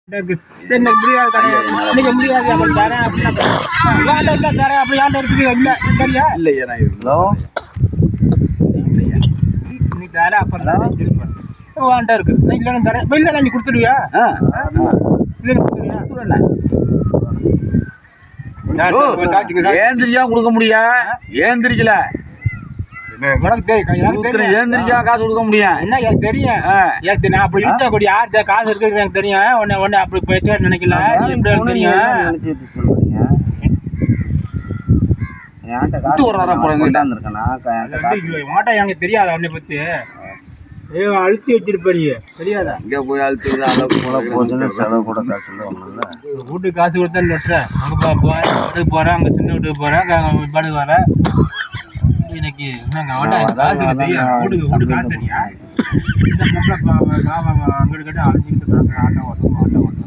என்ன முடியாது நீங்க முடியாது அப்படி தரேன் அப்படின்னா தரேன் அப்படி ஆண்ட இருக்குது இல்லை சரியா இல்லையா நான் ஹலோ நீ தர அப்புறம் வாண்ட இருக்குது இல்லைன்னு தரேன் இல்லை நீ கொடுத்துடுவியா இல்லை கொடுத்துடுவியா ஏந்திரிக்கா கொடுக்க முடியா ஏந்திரிக்கல ஏந்திரிக்கா காசு கொடுக்க முடியும் என்ன எனக்கு தெரியும் நான் அப்படி இருக்க கூடிய யார்கிட்ட காசு இருக்கு எனக்கு தெரியும் உடனே அப்படி போயிட்டு நினைக்கல மாட்டா எனக்கு தெரியாதா உன்னை பத்தி அழுத்தி வச்சிருப்பீங்க தெரியாதா இங்க போய் அழுத்தி செலவு கூட காசு இல்லை வீட்டுக்கு காசு கொடுத்தான்னு வெட்டுறேன் அங்கே போறேன் அங்கே சின்ன வீட்டுக்கு போறேன் பாடு வரேன் இன்னைக்கு காசு தெரியும் வீட்டுக்கு காசு தெரியா அங்கிட்டு கேட்டு அழைச்சிக்கிட்டு ஆட்டோ ஓட்டம்